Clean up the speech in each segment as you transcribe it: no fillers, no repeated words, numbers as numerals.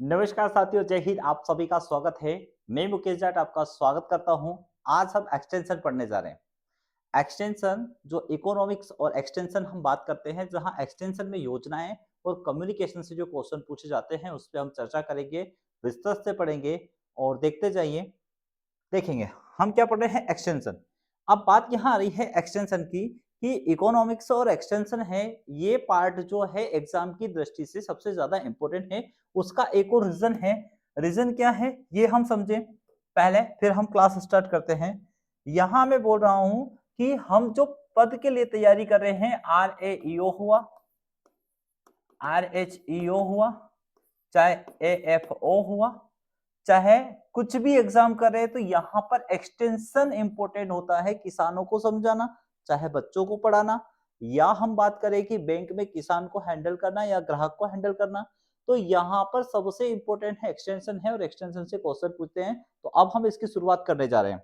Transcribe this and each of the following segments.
नमस्कार साथियों, जय हिंद। आप सभी का स्वागत है। मैं मुकेश जाट आपका स्वागत करता हूं। आज हम एक्सटेंशन पढ़ने जा रहे हैं। एक्सटेंशन जो इकोनॉमिक्स और एक्सटेंशन हम बात करते हैं, जहां एक्सटेंशन में योजनाएं और कम्युनिकेशन से जो क्वेश्चन पूछे जाते हैं उस पर हम चर्चा करेंगे, विस्तृत से पढ़ेंगे और देखते जाइए। देखेंगे हम क्या पढ़ रहे हैं, एक्सटेंशन। अब बात यहाँ आ रही है एक्सटेंशन की कि इकोनॉमिक्स और एक्सटेंशन है, ये पार्ट जो है एग्जाम की दृष्टि से सबसे ज्यादा इंपॉर्टेंट है। उसका एक और रीजन है। रीजन क्या है ये हम समझे पहले, फिर हम क्लास स्टार्ट करते हैं। यहां मैं बोल रहा हूं कि हम जो पद के लिए तैयारी कर रहे हैं, RAEO हुआ, RHEO हुआ, चाहे AFO हुआ, चाहे कुछ भी एग्जाम कर रहे हैं, तो यहां पर एक्सटेंशन इंपॉर्टेंट होता है। किसानों को समझाना, चाहे बच्चों को पढ़ाना, या हम बात करें कि बैंक में किसान को हैंडल करना या ग्राहक को हैंडल करना, तो यहां पर सबसे इंपॉर्टेंट है एक्सटेंशन है और एक्सटेंशन से क्वेश्चन पूछते हैं। तो अब हम इसकी शुरुआत करने जा रहे हैं।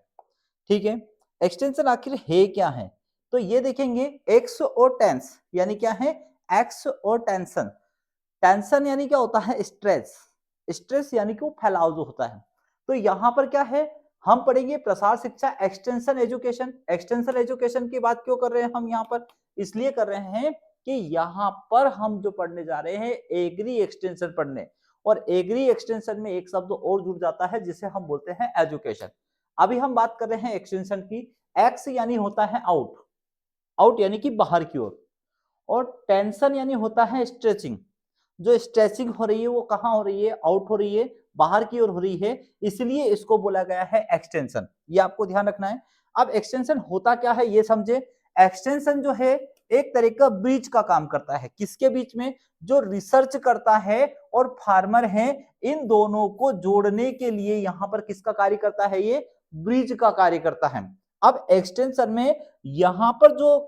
ठीक है, एक्सटेंशन आखिर है क्या है, तो ये देखेंगे एक्स और टेंस, यानी क्या है, एक्स और टेंशन। टेंशन यानी क्या होता है, स्ट्रेस। स्ट्रेस यानी कि वो फैलाव जो होता है। तो यहां पर क्या है, हम पढ़ेंगे प्रसार शिक्षा, एक्सटेंशन एजुकेशन। एक्सटेंशन एजुकेशन की बात क्यों कर रहे हैं हम यहाँ पर, इसलिए कर रहे हैं कि यहाँ पर हम जो पढ़ने जा रहे हैं एग्री एक्सटेंशन पढ़ने, और एग्री एक्सटेंशन में एक शब्द और जुड़ जाता है जिसे हम बोलते हैं एजुकेशन। अभी हम बात कर रहे हैं एक्सटेंशन की। एक्स यानी होता है आउट, आउट यानी कि बाहर की ओर, और टेंशन यानी होता है स्ट्रेचिंग। जो स्ट्रेचिंग हो रही है वो कहाँ हो रही है, आउट हो रही है, बाहर की ओर हो रही है, इसलिए इसको बोला गया है एक्सटेंशन। ये आपको ध्यान रखना है। अब एक्सटेंशन होता क्या है ये समझे। एक्सटेंशन जो है एक तरह का ब्रिज का काम करता है, किसके बीच में, जो रिसर्च करता है और फार्मर है, इन दोनों को जोड़ने के लिए यहां पर किसका कार्य करता है, ये ब्रिज का कार्य करता है। अब एक्सटेंशन में यहां पर जो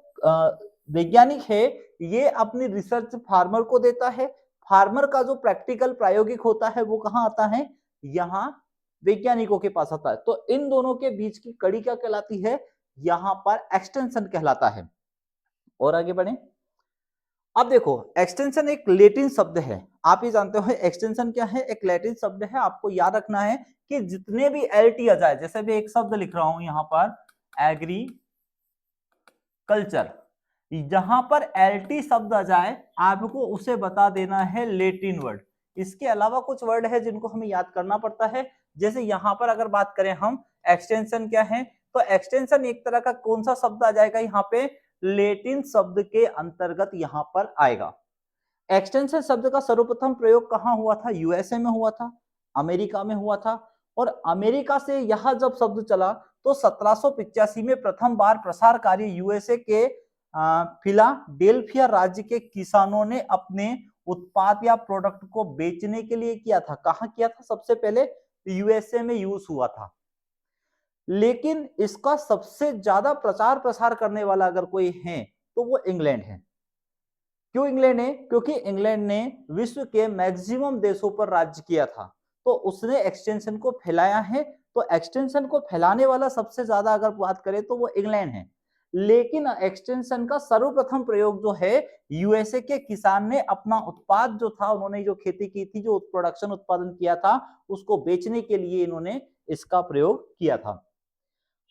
वैज्ञानिक है, ये अपनी रिसर्च फार्मर को देता है। फार्मर का जो प्रैक्टिकल प्रायोगिक होता है वो कहाँ आता है, यहाँ वैज्ञानिकों के पास आता है। तो इन दोनों के बीच की कड़ी क्या कहलाती है, यहां पर एक्सटेंशन कहलाता है। और आगे बढ़े। अब देखो, एक्सटेंशन एक लैटिन शब्द है, आप ही जानते हो एक्सटेंशन क्या है, एक लैटिन शब्द है। आपको याद रखना है कि जितने भी LT आ जाए, जैसे भी एक शब्द लिख रहा हूं यहां पर, एग्रीकल्चर, जहां पर LT शब्द आ जाए आपको उसे बता देना है लैटिन वर्ड। इसके अलावा कुछ वर्ड है जिनको हमें याद करना पड़ता है। जैसे यहां पर अगर बात करें हम, एक्सटेंशन क्या है, तो एक्सटेंशन एक तरह का कौन सा शब्द आ जाएगा यहाँ पे, लैटिन शब्द के अंतर्गत यहां पर आएगा। एक्सटेंशन शब्द का सर्वप्रथम प्रयोग कहां हुआ था, USA में हुआ था, अमेरिका में हुआ था। और अमेरिका से यह जब शब्द चला तो 1785 में प्रथम बार प्रसार कार्य USA के फिलाडेल्फिया राज्य के किसानों ने अपने उत्पाद या प्रोडक्ट को बेचने के लिए किया था। कहां किया था, सबसे पहले USA में यूज हुआ था। लेकिन इसका सबसे ज्यादा प्रचार प्रसार करने वाला अगर कोई है तो वो इंग्लैंड है। क्यों इंग्लैंड है, क्योंकि इंग्लैंड ने विश्व के मैक्सिमम देशों पर राज्य किया था, तो उसने एक्सटेंशन को फैलाया है। तो एक्सटेंशन को फैलाने वाला सबसे ज्यादा अगर बात करें तो वो इंग्लैंड है। लेकिन एक्सटेंशन का सर्वप्रथम प्रयोग जो है, USA के किसान ने अपना उत्पाद जो था, उन्होंने जो खेती की थी, जो प्रोडक्शन उत्पादन किया था, उसको बेचने के लिए इन्होंने इसका प्रयोग किया था।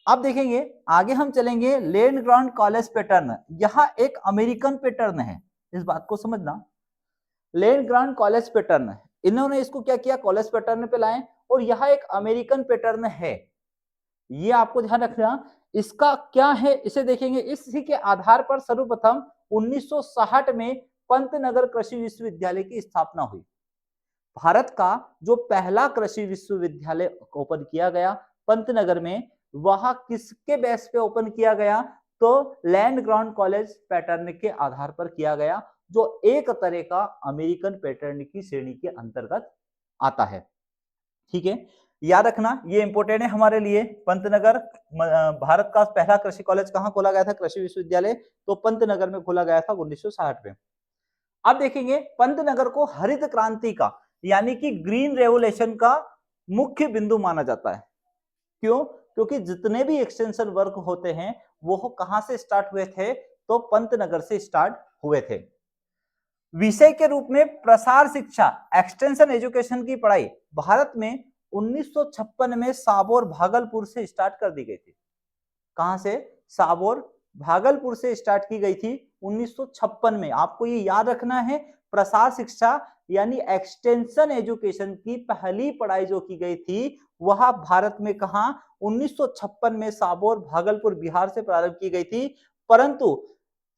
अब देखेंगे आगे हम चलेंगे, लैंड ग्रांट कॉलेज पैटर्न, यह एक अमेरिकन पैटर्न है, इस बात को समझना। लैंड ग्रांट कॉलेज पैटर्न, इन्होंने इसको क्या किया, कॉलेज पैटर्न पे लाए, और यह एक अमेरिकन पैटर्न है, ये आपको ध्यान रखना। इसका क्या है इसे देखेंगे। इसी के आधार पर सर्वप्रथम 1960 में पंतनगर कृषि विश्वविद्यालय की स्थापना हुई। भारत का जो पहला कृषि विश्वविद्यालय ओपन किया गया पंतनगर में, वह किसके बेस पे ओपन किया गया, तो लैंड ग्रांट कॉलेज पैटर्न के आधार पर किया गया, जो एक तरह का अमेरिकन पैटर्न की श्रेणी के अंतर्गत आता है। ठीक है, याद रखना ये इंपॉर्टेंट है हमारे लिए। पंतनगर, भारत का पहला कृषि कॉलेज कहां खोला गया था, कृषि विश्वविद्यालय, तो पंतनगर में खोला गया था 1960 में। अब देखेंगे पंतनगर को हरित क्रांति का, यानी कि ग्रीन रेवोल्यूशन का मुख्य बिंदु माना जाता है। क्यों, क्योंकि जितने भी एक्सटेंशन वर्क होते हैं वो कहां से स्टार्ट हुए थे, तो पंतनगर से स्टार्ट हुए थे। विषय के रूप में प्रसार शिक्षा एक्सटेंशन एजुकेशन की पढ़ाई भारत में 1956 में साबौर भागलपुर से स्टार्ट कर दी गई थी। कहां से? साबौर भागलपुर से स्टार्ट की गई थी 1956 में। आपको ये याद रखना है, प्रसार शिक्षा यानी एक्सटेंशन एजुकेशन की पहली पढ़ाई जो की गई थी वह भारत में कहां? 1956 में साबौर भागलपुर बिहार से प्रारंभ की गई थी। परंतु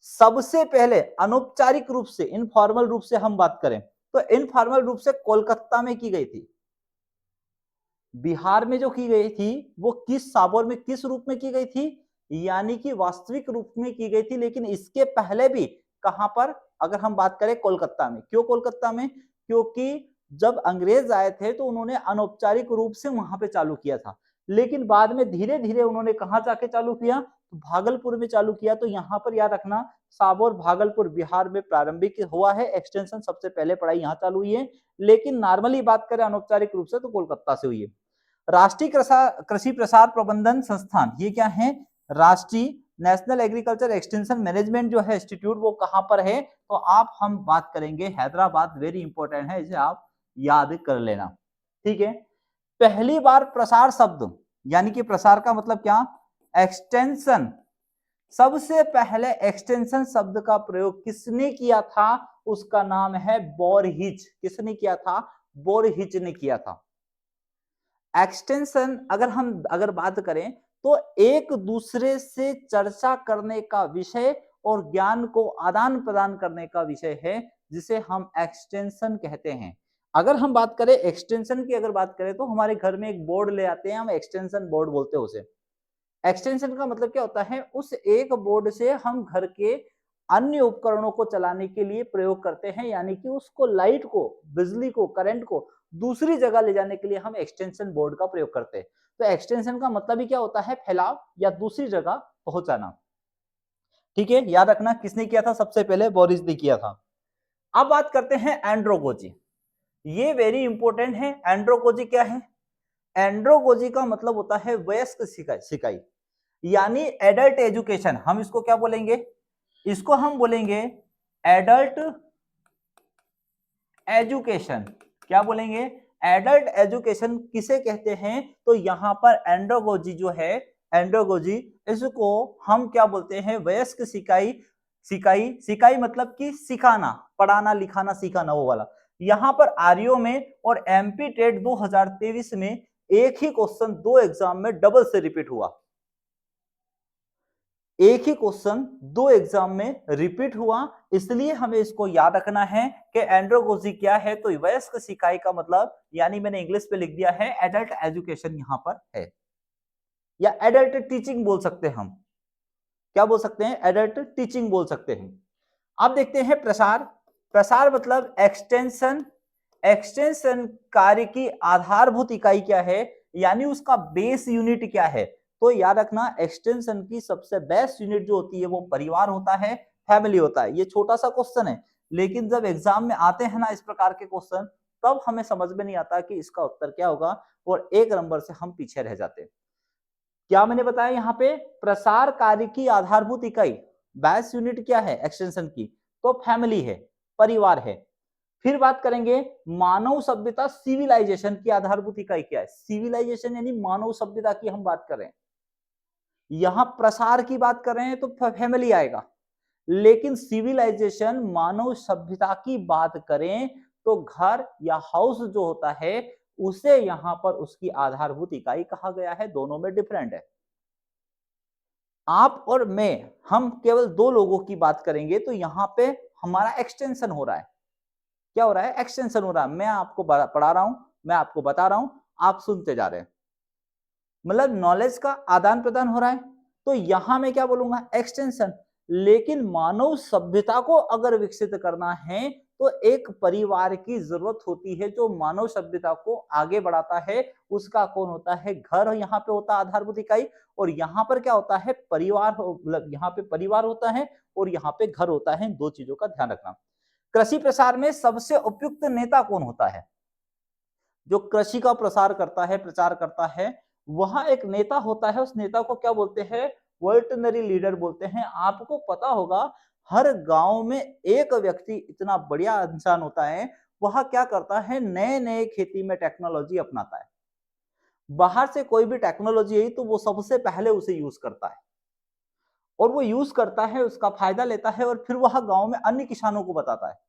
सबसे पहले अनौपचारिक रूप से, इनफॉर्मल रूप से हम बात करें तो इनफॉर्मल रूप से कोलकाता में की गई थी। बिहार में जो की गई थी वो किस साबौर में किस रूप में की गई थी? यानी कि वास्तविक रूप में की गई थी, लेकिन इसके पहले भी कहां पर? अगर हम बात करें कोलकाता में। क्यों कोलकाता में? क्योंकि जब अंग्रेज आए थे तो उन्होंने अनौपचारिक रूप से वहां पे चालू किया था, लेकिन बाद में धीरे धीरे उन्होंने कहां जाके चालू किया? तो भागलपुर में चालू किया। तो यहां पर याद रखना, साबौर भागलपुर बिहार में प्रारंभिक हुआ है, एक्सटेंशन सबसे पहले पढ़ाई यहां चालू हुई है, लेकिन नॉर्मली बात करें अनौपचारिक रूप से तो कोलकाता से हुई है। राष्ट्रीय कृषि प्रसार प्रबंधन संस्थान, ये क्या है? राष्ट्रीय नेशनल एग्रीकल्चर एक्सटेंशन मैनेजमेंट जो है इंस्टीट्यूट, वो कहां पर है? तो आप हम बात करेंगे हैदराबाद, वेरी इंपॉर्टेंट है, इसे आप याद कर लेना। ठीक है। पहली बार प्रसार शब्द यानी कि प्रसार का मतलब क्या? एक्सटेंशन। सबसे पहले एक्सटेंशन शब्द का प्रयोग किसने किया था? उसका नाम है बोरहिच। किसने किया था? बोरहिच ने किया था। एक्सटेंशन अगर बात करें तो एक दूसरे से चर्चा करने का विषय और ज्ञान को आदान प्रदान करने का विषय है, जिसे हम एक्सटेंशन कहते हैं। अगर हम बात करें एक्सटेंशन की, अगर बात करें तो हमारे घर में एक बोर्ड ले आते हैं, हम एक्सटेंशन बोर्ड बोलते हैं उसे। एक्सटेंशन का मतलब क्या होता है? उस एक बोर्ड से हम घर के अन्य उपकरणों को चलाने के लिए प्रयोग करते हैं, यानी कि उसको, लाइट को, बिजली को, करंट को दूसरी जगह ले जाने के लिए हम एक्सटेंशन बोर्ड का प्रयोग करते हैं। तो एक्सटेंशन का मतलब ही क्या होता है? फैलाव या दूसरी जगह पहुंचाना। ठीक है, याद रखना किसने किया था? सबसे पहले बोरिस ने किया था। अब बात करते हैं एंड्रोगोजी। ये वेरी इंपॉर्टेंट है। एंड्रोगोजी क्या है? एंड्रोगोजी का मतलब होता है वयस्क सिकाई यानी एडल्ट एजुकेशन। हम इसको क्या बोलेंगे? इसको हम बोलेंगे एडल्ट एजुकेशन। क्या बोलेंगे? एडल्ट एजुकेशन किसे कहते हैं? तो यहां पर एंड्रोगोजी जो है, एंड्रोगोजी, इसको हम क्या बोलते हैं? वयस्क सिकाई। सिकाई मतलब कि सिखाना, पढ़ाना, लिखाना, सिखाना, वो वाला। यहां पर आरओ में और एमपी टेट 2023 में एक ही क्वेश्चन दो एग्जाम में डबल से रिपीट हुआ। एक ही क्वेश्चन दो एग्जाम में रिपीट हुआ, इसलिए हमें इसको याद रखना है कि एंड्रोगोजी क्या है? तो वयस्क सिकाई का मतलब, यानी मैंने इंग्लिश में लिख दिया है एडल्ट एजुकेशन यहां पर है, या एडल्ट टीचिंग बोल सकते हैं हम। क्या बोल सकते हैं? एडल्ट टीचिंग बोल सकते हैं। अब देखते हैं प्रसार। प्रसार मतलब एक्सटेंशन। एक्सटेंशन कार्य की आधारभूत इकाई क्या है, यानी उसका बेस यूनिट क्या है? तो याद रखना, एक्सटेंशन की सबसे बेस्ट यूनिट जो होती है वो परिवार होता है, फैमिली होता है। ये छोटा सा क्वेश्चन है, लेकिन जब एग्जाम में आते हैं ना इस प्रकार के क्वेश्चन, तब हमें समझ में नहीं आता कि इसका उत्तर क्या होगा, और एक नंबर से हम पीछे रह जाते हैं। क्या मैंने बताया यहाँ पे? प्रसार कार्य की आधारभूत इकाई, बेस यूनिट क्या है एक्सटेंशन की? तो फैमिली है, परिवार है। फिर बात करेंगे मानव सभ्यता, सिविलाइजेशन की आधारभूत इकाई क्या है? सिविलाइजेशन यानी मानव सभ्यता की हम बात कर रहे हैं। यहां प्रसार की बात कर रहे हैं तो फैमिली आएगा, लेकिन सिविलाइजेशन, मानव सभ्यता की बात करें तो घर या हाउस जो होता है उसे यहां पर उसकी आधारभूत इकाई कहा गया है। दोनों में डिफरेंट है। आप और मैं, हम केवल दो लोगों की बात करेंगे तो यहां पे हमारा एक्सटेंशन हो रहा है। क्या हो रहा है? एक्सटेंशन हो रहा है। मैं आपको पढ़ा रहा हूं, मैं आपको बता रहा हूं, आप सुनते जा रहे हैं, मतलब नॉलेज का आदान प्रदान हो रहा है। तो यहां मैं क्या बोलूंगा? एक्सटेंशन। लेकिन मानव सभ्यता को अगर विकसित करना है तो एक परिवार की जरूरत होती है जो मानव सभ्यता को आगे बढ़ाता है। उसका कौन होता है? घर यहाँ पे होता है आधारभूत इकाई, और यहाँ पर क्या होता है? परिवार, मतलब यहाँ पे परिवार होता है और यहाँ पे घर होता है। दो चीजों का ध्यान रखना। कृषि प्रसार में सबसे उपयुक्त नेता कौन होता है? जो कृषि का प्रसार करता है, प्रचार करता है, वह एक नेता होता है। उस नेता को क्या बोलते हैं? वर्टनरी लीडर बोलते हैं। आपको पता होगा हर गांव में एक व्यक्ति इतना बढ़िया इंसान होता है, वह क्या करता है, नए नए खेती में टेक्नोलॉजी अपनाता है। बाहर से कोई भी टेक्नोलॉजी आई तो वो सबसे पहले उसे यूज करता है, और वो यूज करता है, उसका फायदा लेता है, और फिर वह गांव में अन्य किसानों को बताता है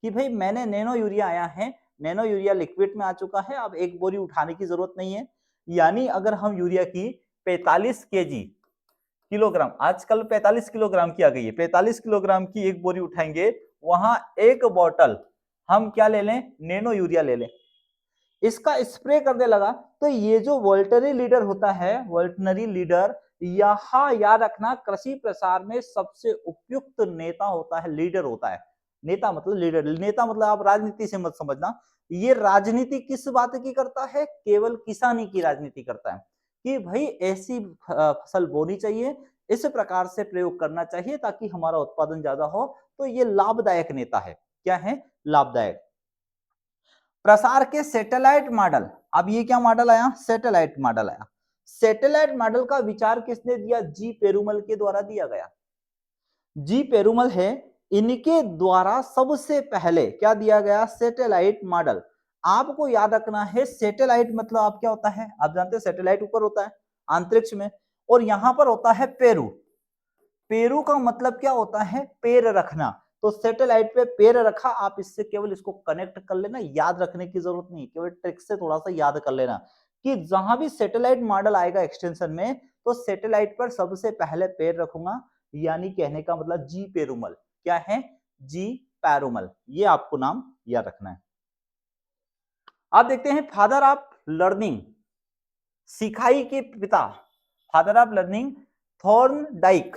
कि भाई मैंने नैनो यूरिया आया है, नैनो यूरिया लिक्विड में आ चुका है, अब एक बोरी उठाने की जरूरत नहीं है। यानी अगर हम यूरिया की 45 केजी किलोग्राम, आजकल 45 किलोग्राम की आ गई है, 45 किलोग्राम की एक बोरी उठाएंगे, वहां एक बोतल हम क्या ले लें, नैनो यूरिया ले लें, इसका स्प्रे करने लगा। तो ये जो वोल्टरी लीडर होता है, वोल्टनरी लीडर, यहां याद रखना कृषि प्रसार में सबसे उपयुक्त नेता होता है, लीडर होता है। नेता मतलब लीडर, नेता मतलब आप राजनीति से मत समझना, ये राजनीति किस बात की करता है, केवल किसानी की राजनीति करता है कि भाई ऐसी फसल बोनी चाहिए, इस प्रकार से प्रयोग करना चाहिए ताकि हमारा उत्पादन ज्यादा हो। तो ये लाभदायक नेता है। क्या है, लाभदायक। प्रसार के सैटेलाइट मॉडल, अब ये क्या मॉडल आया, सैटेलाइट मॉडल आया। सैटेलाइट मॉडल का विचार किसने दिया, जी पेरुमल के द्वारा दिया गया। जी पेरुमल है, इनके द्वारा सबसे पहले क्या दिया गया, सैटेलाइट मॉडल। आपको याद रखना है सैटेलाइट मतलब आप क्या होता है, आप जानते हैं सैटेलाइट ऊपर होता है अंतरिक्ष में, और यहां पर होता है पेरू। पेरू का मतलब क्या होता है, पैर रखना। तो सैटेलाइट पे पैर रखा, आप इससे केवल इसको कनेक्ट कर लेना, याद रखने की जरूरत नहीं, केवल ट्रिक से थोड़ा सा याद कर लेना कि जहां भी सैटेलाइट मॉडल आएगा एक्सटेंशन में, तो सैटेलाइट पर सबसे पहले पैर रखूंगा, यानी कहने का मतलब जी पेरुमल। क्या है, जी पेरुमल, ये आपको नाम याद रखना है। आप देखते हैं फादर ऑफ लर्निंग, सिखाई के पिता, फादर ऑफ लर्निंग थॉर्नडाइक।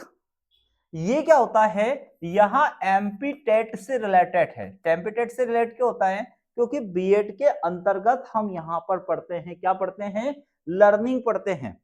ये क्या होता है, यहां एमपी टेट से रिलेटेड है। एमपी टेट से रिलेटेड क्या होता है, क्योंकि बीएड के अंतर्गत हम यहां पर पढ़ते हैं, क्या पढ़ते हैं, लर्निंग पढ़ते हैं।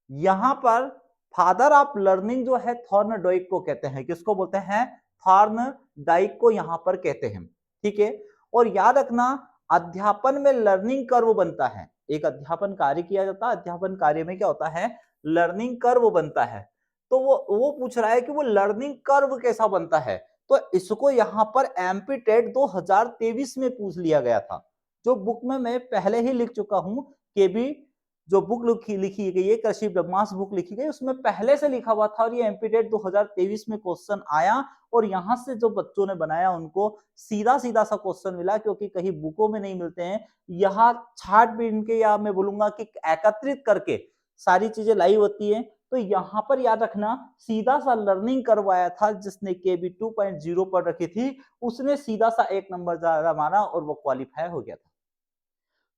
यहां पर फादर ऑफ लर्निंग जो है थॉर्नडाइक को कहते हैं, किसको बोलते हैं, थॉर्नडाइक को यहां पर कहते हैं। ठीक है, और याद रखना अध्यापन में लर्निंग कर्व बनता है, एक अध्यापन कार्य किया जाता है, अध्यापन कार्य में क्या होता है, लर्निंग कर्व बनता है। तो वो पूछ रहा है कि वो लर्निंग कर्व कैसा बनता है, तो इसको यहां पर एमपी टेट 2023 में पूछ लिया गया था। जो बुक में मैं पहले ही लिख चुका हूं, केबी जो बुक लिखी गई है, कृषि ब्रह्मास्त्र बुक लिखी गई, उसमें पहले से लिखा हुआ था, और ये एमपी टेट 2023 में क्वेश्चन आया, और यहां से जो बच्चों ने बनाया उनको सीधा सीधा सा क्वेश्चन मिला, क्योंकि कहीं बुकों में नहीं मिलते हैं। यहाँ छाट बीन के, या मैं बोलूंगा कि एकत्रित करके सारी चीजें लाई होती है। तो यहाँ पर याद रखना सीधा सा लर्निंग करवाया था, जिसने केबी 2.0 पर रखी थी, उसने सीधा सा 1 नंबर ज्यादा मारा और वो क्वालिफाई हो गया था।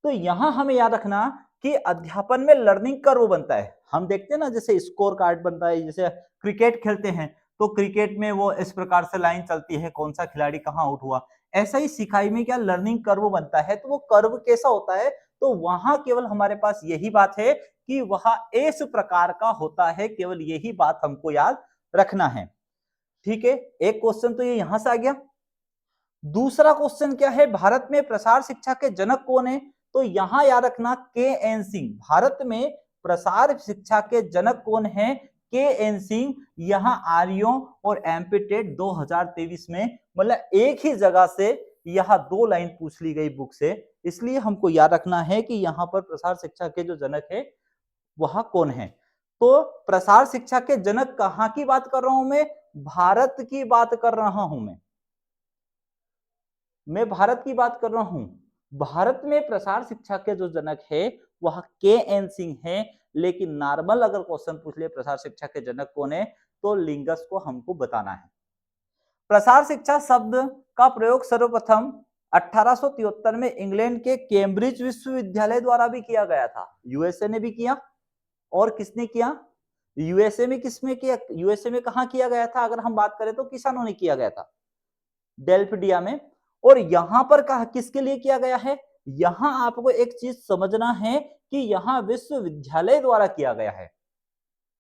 तो यहां हमें याद रखना कि अध्यापन में लर्निंग कर्व बनता है। हम देखते हैं ना, जैसे स्कोर कार्ड बनता है, जैसे क्रिकेट खेलते हैं तो क्रिकेट में वो इस प्रकार से लाइन चलती है, कौन सा खिलाड़ी कहाँ आउट हुआ, ऐसा ही सिखाई में क्या लर्निंग कर्व बनता है। तो वो कर्व कैसा होता है, तो वहां केवल हमारे पास यही बात है कि वह इस प्रकार का होता है, केवल यही बात हमको याद रखना है। ठीक है, एक क्वेश्चन तो ये यहां से आ गया। दूसरा क्वेश्चन क्या है, भारत में प्रसार शिक्षा के जनक कौन है, तो यहां याद रखना के एन सिंह। भारत में प्रसार शिक्षा के जनक कौन है, के एन सिंह। यहां आर्यों और एमपीटेट 2023 में मतलब एक ही जगह से यहां 2 लाइन पूछ ली गई बुक से, इसलिए हमको याद रखना है कि यहां पर प्रसार शिक्षा के जो जनक है वह कौन है। तो प्रसार शिक्षा के जनक कहां की बात कर रहा हूं भारत की बात कर रहा हूं मैं भारत की बात कर रहा हूं। भारत में प्रसार शिक्षा के जो जनक है वह के एन सिंह है, लेकिन नॉर्मल अगर क्वेश्चन पूछ ले प्रसार शिक्षा के जनक कौन है, तो लिंगस को हमको बताना है। प्रसार शिक्षा शब्द का प्रयोग सर्वप्रथम 1873 में इंग्लैंड के कैम्ब्रिज विश्वविद्यालय द्वारा भी किया गया था। यूएसए ने भी किया, और किसने किया, यूएसए में किसमें किया, यूएसए में कहां किया गया था, अगर हम बात करें तो किसानों ने किया गया था, डेल्फिडिया में। और यहां पर कहा किसके लिए किया गया है, यहां आपको एक चीज समझना है कि यहां विश्वविद्यालय द्वारा किया गया है।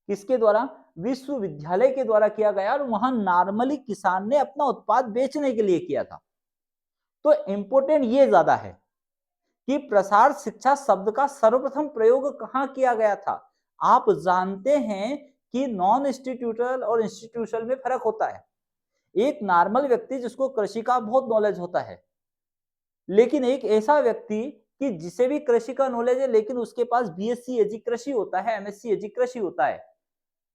किसके द्वारा, विश्वविद्यालय के द्वारा किया गया, और वहां नॉर्मली किसान ने अपना उत्पाद बेचने के लिए किया था। तो इंपोर्टेंट ये ज्यादा है कि प्रसार शिक्षा शब्द का सर्वप्रथम प्रयोग कहां किया गया था। आप जानते हैं कि नॉन इंस्टीट्यूशनल और इंस्टीट्यूशनल में फर्क होता है। एक नॉर्मल व्यक्ति जिसको कृषि का बहुत नॉलेज होता है, लेकिन एक ऐसा व्यक्ति कि जिसे भी कृषि का नॉलेज है लेकिन उसके पास बीएससी एजी कृषि होता है, एमएससी एजी कृषि होता है,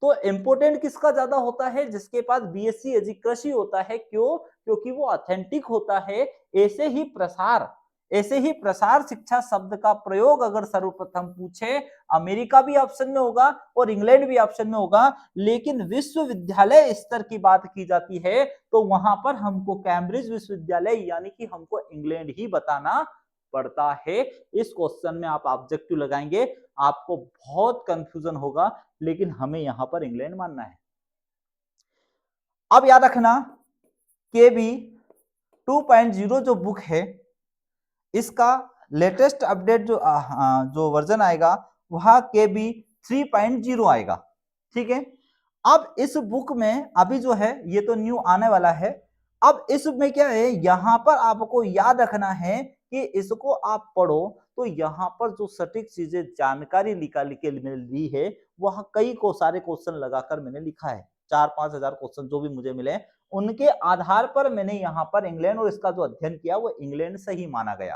तो इंपोर्टेंट किसका ज्यादा होता है? जिसके पास बीएससी एजी कृषि होता है। क्यों? क्योंकि वो ऑथेंटिक होता है। ऐसे ही प्रसार शिक्षा शब्द का प्रयोग अगर सर्वप्रथम पूछे, अमेरिका भी ऑप्शन में होगा और इंग्लैंड भी ऑप्शन में होगा, लेकिन विश्वविद्यालय स्तर की बात की जाती है तो वहां पर हमको कैम्ब्रिज विश्वविद्यालय यानी कि हमको इंग्लैंड ही बताना पड़ता है। इस क्वेश्चन में आप ऑब्जेक्टिव लगाएंगे, आपको बहुत कंफ्यूजन होगा, लेकिन हमें यहां पर इंग्लैंड मानना है। अब याद रखना, केबी 2.0 जो बुक है, इसका लेटेस्ट अपडेट जो वर्जन आएगा वह केबी 3.0 आएगा। ठीक है, अब इस बुक में अभी जो है ये तो न्यू आने वाला है। अब इसमें क्या है, यहां पर आपको याद रखना है कि इसको आप पढ़ो तो यहां पर जो सटीक चीजें जानकारी निकाल के मिली है वह कई को सारे क्वेश्चन लगाकर मैंने लिखा है। 4-5 हजार क्वेश्चन जो भी मुझे मिले उनके आधार पर मैंने यहाँ पर इंग्लैंड और इसका जो अध्ययन किया वो इंग्लैंड से ही माना गया।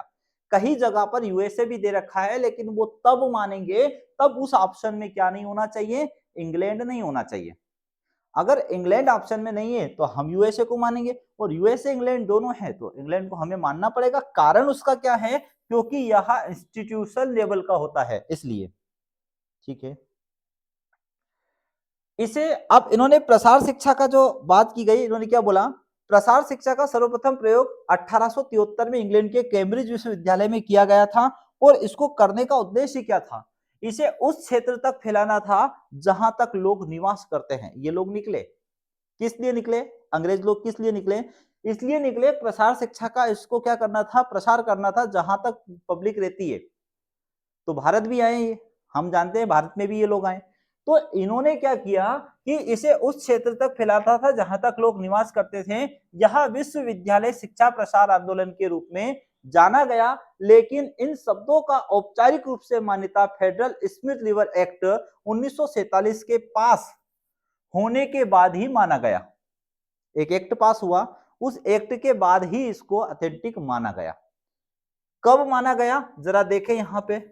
कहीं जगह पर यूएसए भी दे रखा है, लेकिन वो तब मानेंगे तब उस ऑप्शन में क्या नहीं होना चाहिए, इंग्लैंड नहीं होना चाहिए। अगर इंग्लैंड ऑप्शन में नहीं है तो हम यूएसए को मानेंगे, और यूएसए इंग्लैंड दोनों है तो इंग्लैंड को हमें मानना पड़ेगा। कारण उसका क्या है, क्योंकि यह इंस्टीट्यूशन लेवल का होता है इसलिए। ठीक है, इसे अब इन्होंने प्रसार शिक्षा का जो बात की गई, इन्होंने क्या बोला, प्रसार शिक्षा का सर्वप्रथम प्रयोग 1873 में इंग्लैंड के कैम्ब्रिज विश्वविद्यालय में किया गया था। और इसको करने का उद्देश्य क्या था, इसे उस क्षेत्र तक फैलाना था जहां तक लोग निवास करते हैं। ये लोग निकले, किस लिए निकले, अंग्रेज लोग किस लिए निकले, इसलिए निकले प्रसार शिक्षा का इसको क्या करना था, प्रसार करना था जहां तक पब्लिक रहती है। तो भारत भी आए ये, हम जानते हैं भारत में भी ये लोग आए। तो इन्होंने क्या किया कि इसे उस क्षेत्र तक फैलाता था जहां तक लोग निवास करते थे। यह विश्वविद्यालय शिक्षा प्रसार आंदोलन के रूप में जाना गया, लेकिन इन शब्दों का औपचारिक रूप से मान्यता फेडरल स्मिथ लिवर एक्ट 1947 के पास होने के बाद ही माना गया। एक एक्ट पास हुआ, उस एक्ट के बाद ही इसको ऑथेंटिक माना गया। कब माना गया जरा देखें यहां पे,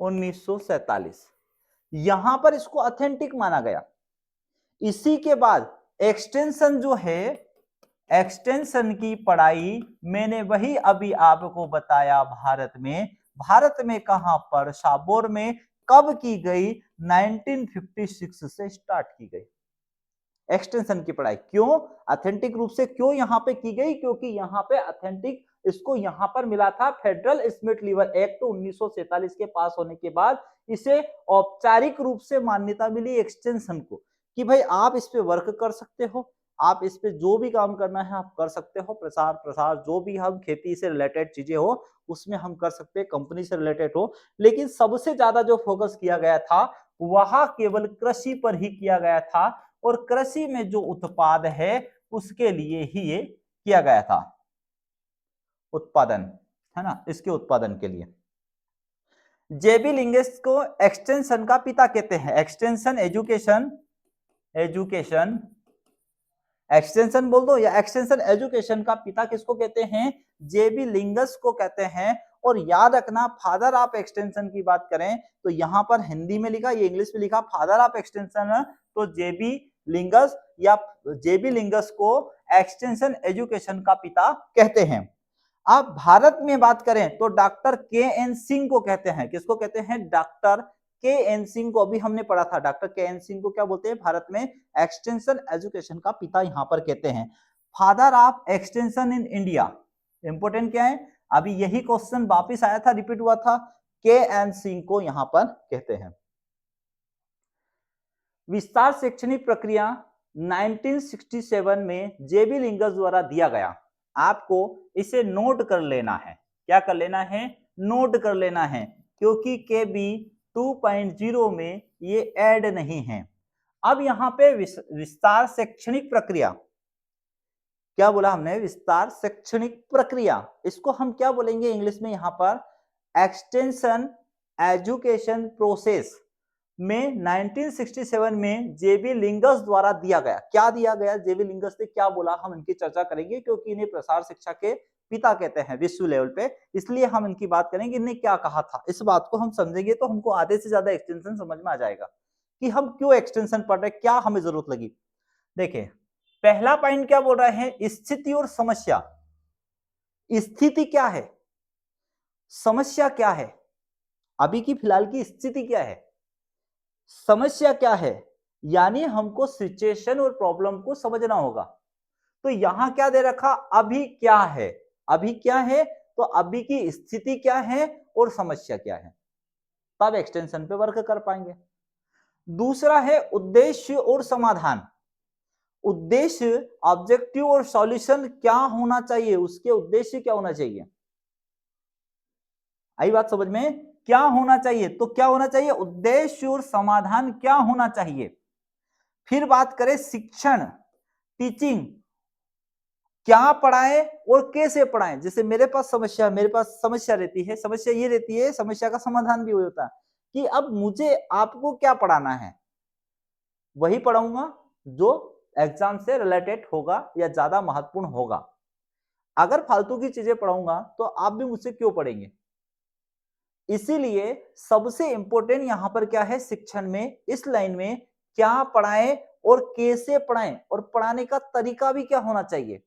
1947 यहां पर इसको ऑथेंटिक माना गया। इसी के बाद एक्सटेंशन जो है, एक्सटेंशन की पढ़ाई मैंने वही अभी आपको बताया, भारत में कहां पर, साबोर में कब की गई, 1956 से स्टार्ट की गई एक्सटेंशन की पढ़ाई। क्यों ऑथेंटिक रूप से क्यों यहां पे की गई, क्योंकि यहां पे ऑथेंटिक इसको यहां पर मिला था फेडरल स्मिथ लिवर एक्ट 1947 के पास होने के बाद इसे औपचारिक रूप से मान्यता मिली एक्सटेंशन को, कि भाई आप इस पे वर्क कर सकते हो, आप इस पे जो भी काम करना है आप कर सकते हो। प्रसार जो भी हम खेती से रिलेटेड चीजें हो उसमें हम कर सकते हैं, कंपनी से रिलेटेड हो। लेकिन सबसे ज्यादा जो फोकस किया गया था वह केवल कृषि पर ही किया गया था, और कृषि में जो उत्पाद है उसके लिए ही ये किया गया था, उत्पादन है ना, इसके उत्पादन के लिए। जेबी लिंगेस को एक्सटेंशन का पिता कहते हैं। एक्सटेंशन एक्सटेंशन बोल दो या एक्सटेंशन एजुकेशन का पिता किसको कहते हैं, जेबी लिंगस को कहते हैं। और याद रखना, फादर ऑफ एक्सटेंशन की बात करें तो यहां पर हिंदी में लिखा, ये इंग्लिश में लिखा, फादर ऑफ एक्सटेंशन तो जेबी लिंगस, या जेबी लिंगस को एक्सटेंशन एजुकेशन का पिता कहते हैं। आप भारत में बात करें तो डॉक्टर के एन सिंह को कहते हैं, किसको कहते हैं, डॉक्टर के एन सिंह को अभी हमने पढ़ा था। डॉक्टर के एन सिंह को क्या बोलते हैं, भारत में एक्सटेंशन एजुकेशन का पिता यहां पर कहते हैं। Father of extension in India, important क्या है, अभी यही क्वेश्चन वापिस आया था, रिपीट हुआ था, के एन सिंह को यहां पर कहते हैं। विस्तार शैक्षणिक प्रक्रिया 1967 में जेबी लिंगस द्वारा दिया गया। आपको इसे नोट कर लेना है, क्या कर लेना है, नोट कर लेना है, क्योंकि केबी 2.0 में ये ऐड नहीं है। अब यहां पे विस्तार शैक्षणिक प्रक्रिया, क्या बोला हमने, विस्तार शैक्षणिक प्रक्रिया, इसको हम क्या बोलेंगे इंग्लिश में, यहां पर एक्सटेंशन एजुकेशन प्रोसेस। में 1967 में जेबी लिंगस द्वारा दिया गया। क्या दिया गया, जेबी लिंगस ने क्या बोला, हम इनकी चर्चा करेंगे क्योंकि इन्हें प्रसार शिक्षा के पिता कहते हैं विश्व लेवल पे, इसलिए हम इनकी बात करेंगे इन्हें क्या कहा था। इस बात को हम समझेंगे तो हमको आधे से ज्यादा एक्सटेंशन समझ में आ जाएगा कि हम क्यों एक्सटेंशन पढ़ रहे हैं, क्या हमें जरूरत लगी। देखिए पहला पॉइंट क्या बोल रहे हैं, स्थिति और समस्या। स्थिति क्या है, समस्या क्या है, अभी की फिलहाल की स्थिति क्या है, समस्या क्या है, यानी हमको सिचुएशन और प्रॉब्लम को समझना होगा। तो यहां क्या दे रखा, अभी क्या है, अभी क्या है, तो अभी की स्थिति क्या है और समस्या क्या है, तब एक्सटेंशन पे वर्क कर पाएंगे। दूसरा है उद्देश्य और समाधान। उद्देश्य, ऑब्जेक्टिव और सॉल्यूशन क्या होना चाहिए, उसके उद्देश्य क्या होना चाहिए, आई बात समझ में, क्या होना चाहिए, तो क्या होना चाहिए, उद्देश्य और समाधान क्या होना चाहिए। फिर बात करें शिक्षण, टीचिंग, क्या पढ़ाएं और कैसे पढ़ाएं। जैसे मेरे पास समस्या रहती है, समस्या ये रहती है, समस्या का समाधान भी होता है कि अब मुझे आपको क्या पढ़ाना है, वही पढ़ाऊंगा जो एग्जाम से रिलेटेड होगा या ज्यादा महत्वपूर्ण होगा। अगर फालतू की चीजें पढ़ाऊंगा तो आप भी मुझसे क्यों पढ़ेंगे। इसीलिए सबसे इंपॉर्टेंट यहां पर क्या है, शिक्षण में इस लाइन में क्या पढ़ाएं और कैसे पढ़ाएं, और पढ़ाने का तरीका भी क्या होना चाहिए,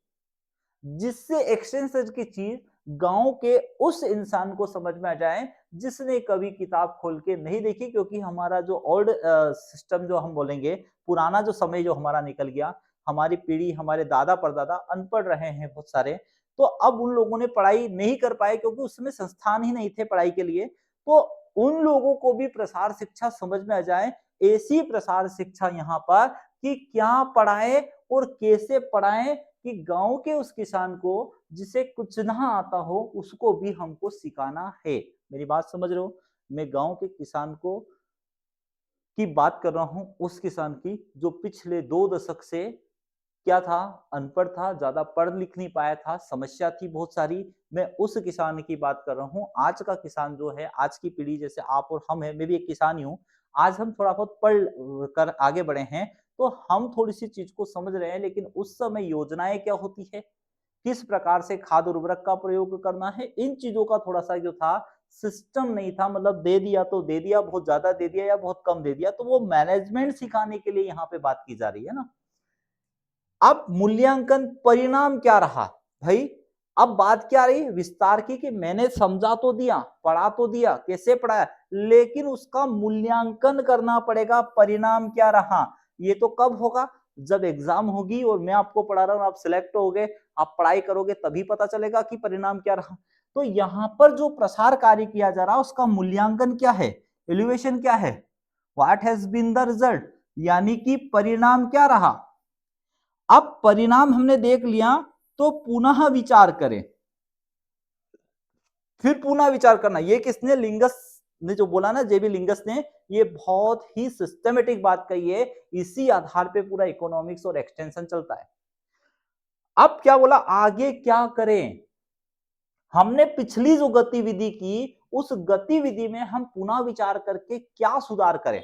जिससे एक्सटेंशन की चीज गांव के उस इंसान को समझ में आ जाए जिसने कभी किताब खोल के नहीं देखी। क्योंकि हमारा जो ओल्ड सिस्टम जो हम बोलेंगे, पुराना जो समय जो हमारा निकल गया, हमारी पीढ़ी, हमारे दादा परदादा अनपढ़ रहे हैं बहुत सारे, तो अब उन लोगों ने पढ़ाई नहीं कर पाए क्योंकि उसमें संस्थान ही नहीं थे पढ़ाई के लिए। तो उन लोगों को भी प्रसार शिक्षा समझ में आ जाए, ऐसी प्रसार शिक्षा यहाँ पर कि क्या पढ़ाए और कैसे पढ़ाएं, कि गांव के उस किसान को जिसे कुछ ना आता हो उसको भी हमको सिखाना है। मेरी बात समझ रहे हो, मैं गांव के किसान को की बात कर रहा हूं, उस किसान की जो पिछले 2 दशक से क्या था, अनपढ़ था, ज्यादा पढ़ लिख नहीं पाया था, समस्या थी बहुत सारी। मैं उस किसान की बात कर रहा हूं। आज का किसान जो है, आज की पीढ़ी जैसे आप और हम है, मैं भी एक किसान ही हूं, आज हम थोड़ा बहुत पढ़ कर आगे बढ़े हैं तो हम थोड़ी सी चीज को समझ रहे हैं। लेकिन उस समय योजनाएं क्या होती है, किस प्रकार से खाद उर्वरक का प्रयोग करना है, इन चीजों का थोड़ा सा जो था सिस्टम नहीं था। मतलब दे दिया तो दे दिया, बहुत ज्यादा दे दिया या बहुत कम दे दिया, तो वो मैनेजमेंट सिखाने के लिए यहाँ पे बात की जा रही है ना। अब मूल्यांकन परिणाम क्या रहा भाई, अब बात क्या रही विस्तार की, कि मैंने समझा तो दिया, पढ़ा तो दिया, कैसे पढ़ाया, लेकिन उसका मूल्यांकन करना पड़ेगा, परिणाम क्या रहा। ये तो कब होगा, जब एग्जाम होगी और मैं आपको पढ़ा रहा हूं, आप सिलेक्ट हो गए, आप पढ़ाई करोगे, तभी पता चलेगा कि परिणाम क्या रहा। तो यहां पर जो प्रसार कार्य किया जा रहा है उसका मूल्यांकन क्या है, एलिवेशन क्या है, what has been the result, यानी कि परिणाम क्या रहा। अब परिणाम हमने देख लिया तो पुनः विचार करें, फिर पुनः विचार करना। ये किसने, लिंगस ने जो बोला ना, जेबी लिंगस ने, ये बहुत ही सिस्टमेटिक बात कही है। इसी आधार पे पूरा इकोनॉमिक्स और एक्सटेंशन चलता है। अब क्या बोला, आगे क्या करें, हमने पिछली जो गतिविधि की उस गतिविधि में हम पुनः विचार करके क्या सुधार करें,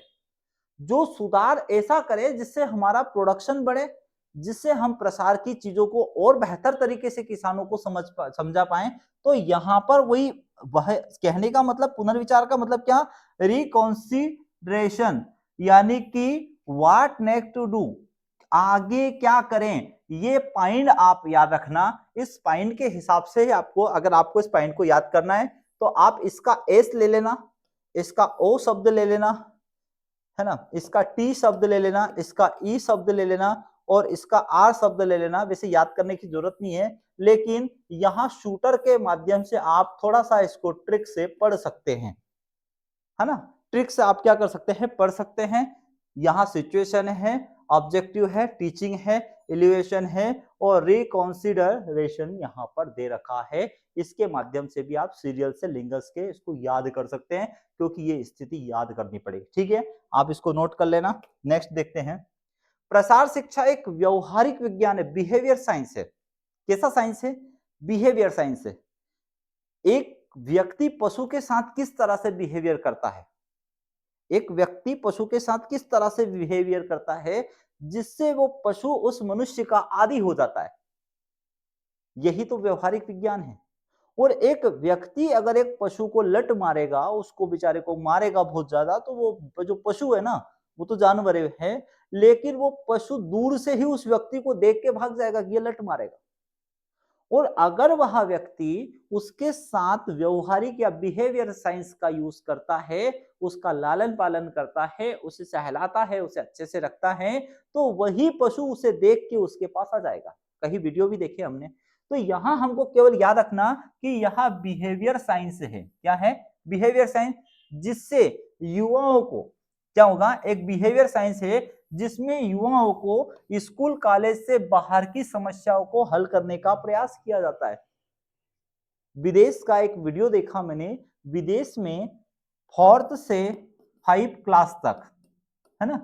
जो सुधार ऐसा करें जिससे हमारा प्रोडक्शन बढ़े, जिससे हम प्रसार की चीजों को और बेहतर तरीके से किसानों को समझा पाए। तो यहां पर वही वह कहने का मतलब, पुनर्विचार का मतलब क्या, रिकॉन्सिडरेशन, यानी कि व्हाट नेक्स्ट टू डू, आगे क्या करें। ये पॉइंट आप याद रखना। इस पॉइंट के हिसाब से आपको, अगर आपको इस पॉइंट को याद करना है तो आप इसका एस ले लेना, इसका ओ शब्द ले लेना, है ना, इसका टी शब्द ले लेना, इसका ई शब्द ले लेना और इसका आर शब्द ले लेना। वैसे याद करने की जरूरत नहीं है, लेकिन यहां शूटर के माध्यम से आप थोड़ा सा इसको ट्रिक से पढ़ सकते हैं, है ना। ट्रिक से आप क्या कर सकते हैं, पढ़ सकते हैं। यहाँ सिचुएशन है, ऑब्जेक्टिव है, टीचिंग है, एलिवेशन है और रिकॉन्सिडरेशन यहाँ पर दे रखा है। इसके माध्यम से भी आप सीरियल से लिंगस के इसको याद कर सकते हैं, क्योंकि ये स्थिति याद करनी पड़ेगी। ठीक है, आप इसको नोट कर लेना। नेक्स्ट देखते हैं, प्रसार शिक्षा एक व्यवहारिक विज्ञान है, बिहेवियर साइंस है। कैसा साइंस है, बिहेवियर साइंस है। एक व्यक्ति पशु के साथ किस तरह से बिहेवियर करता है, एक व्यक्ति पशु के साथ किस तरह से बिहेवियर करता है जिससे वो पशु उस मनुष्य का आदी हो जाता है। यही तो व्यवहारिक विज्ञान है। और एक व्यक्ति अगर एक पशु को लत मारेगा, उसको बेचारे को मारेगा बहुत ज्यादा, तो वो जो पशु है ना, वो तो जानवर है, लेकिन वो पशु दूर से ही उस व्यक्ति को देख के भाग जाएगा कि ये लत मारेगा। और अगर वह व्यक्ति उसके साथ व्यवहारिक या बिहेवियर साइंस का यूज करता है, उसका लालन पालन करता है, उसे सहलाता है, उसे अच्छे से रखता है, तो वही पशु उसे देख के उसके पास आ जाएगा। कहीं वीडियो भी देखे हमने। तो यहां हमको केवल याद रखना कि यह बिहेवियर साइंस है। क्या है? Behaviour science. जिससे युवाओं को क्या होगा, एक बिहेवियर साइंस है जिसमें युवाओं को स्कूल कॉलेज से बाहर की समस्याओं को हल करने का प्रयास किया जाता है। विदेश का एक वीडियो देखा मैंने। विदेश में 4th से 5 क्लास तक, है ना,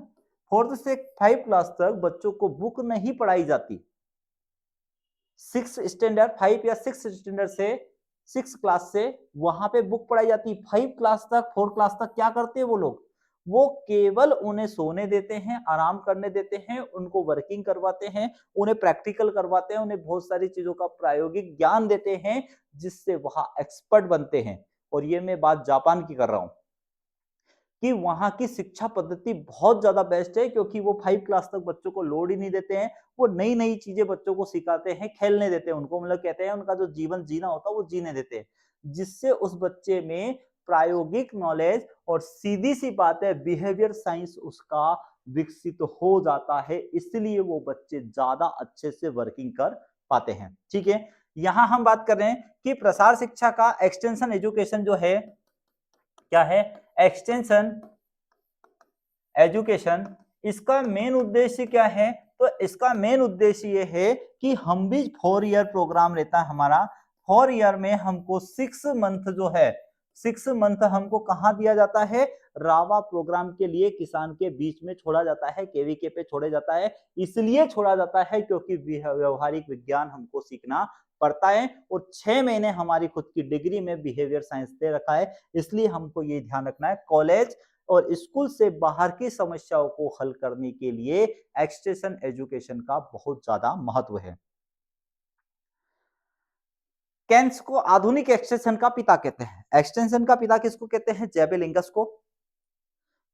4th से 5 क्लास तक बच्चों को बुक नहीं पढ़ाई जाती। 6 स्टैंडर्ड 5 या 6 स्टैंडर्ड से 6 क्लास से वहां पे बुक पढ़ाई जाती। 5 क्लास तक, 4 क्लास तक क्या करते हैं वो लोग? वो केवल उन्हें सोने देते हैं, आराम करने देते हैं, उनको वर्किंग करवाते हैं, उन्हें प्रैक्टिकल करवाते हैं, उन्हें बहुत सारी चीजों का प्रायोगिक ज्ञान देते हैं जिससे वह एक्सपर्ट बनते हैं। और ये मैं बात जापान की कर रहा हूं कि वहां की शिक्षा पद्धति बहुत ज्यादा बेस्ट है, क्योंकि वो 5 क्लास तक बच्चों को लोड ही नहीं देते हैं। वो नई नई चीजें बच्चों को सिखाते हैं, खेलने देते हैं उनको, मतलब कहते हैं उनका जो जीवन जीना होता है वो जीने देते हैं, जिससे उस बच्चे में प्रायोगिक नॉलेज और सीधी सी बात है बिहेवियर साइंस उसका विकसित हो जाता है। इसलिए वो बच्चे ज्यादा अच्छे से वर्किंग कर पाते हैं। ठीक है, यहां हम बात कर रहे हैं कि प्रसार शिक्षा का एक्सटेंशन एजुकेशन जो है, क्या है? Extension education. इसका मेन उद्देश्य क्या है? तो इसका मेन उद्देश्य ये है कि हम भी 4 ईयर प्रोग्राम रहता है हमारा। 4 ईयर में हमको 6 मंथ जो है, 6 मंथ हमको कहाँ दिया जाता है? रावा प्रोग्राम के लिए किसान के बीच में छोड़ा जाता है, केवीके पे छोड़ा जाता है। इसलिए छोड़ा जाता है क्योंकि व्यवहारिक विज्ञान हमको सीखना पड़ता है। और 6 महीने हमारी खुद की डिग्री में बिहेवियर साइंस दे रखा है। इसलिए हमको ये ध्यान रखना है, कॉलेज और स्कूल से बाहर की समस्याओं को हल करने के लिए एक्सटेंशन एजुकेशन का बहुत ज्यादा महत्व है। केन्स को आधुनिक एक्सटेंशन का पिता कहते हैं। एक्सटेंशन का पिता किसको कहते हैं? जेबेलिंगस को।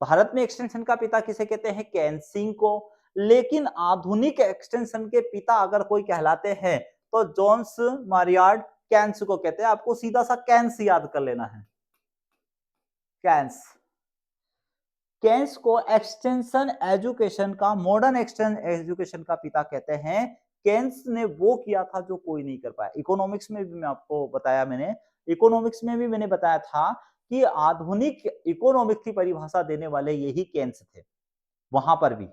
भारत में एक्सटेंशन का पिता किसे कहते हैं? केन्सिंग को। लेकिन आधुनिक एक्सटेंशन के पिता अगर कोई कहलाते हैं तो जोन्स मारियार्ड केन्स को कहते हैं। आपको सीधा सा केन्स याद कर लेना है, केन्स। केन्स को एक्सटेंशन एजुकेशन का, मॉडर्न एक्सटेंशन एजुकेशन का पिता कहते हैं। केन्स ने वो किया था जो कोई नहीं कर पाया। इकोनॉमिक्स में भी मैं आपको बताया, मैंने इकोनॉमिक्स में भी मैंने बताया था कि आधुनिक इकोनॉमिक्स की परिभाषा देने वाले यही केन्स थे, वहां पर भी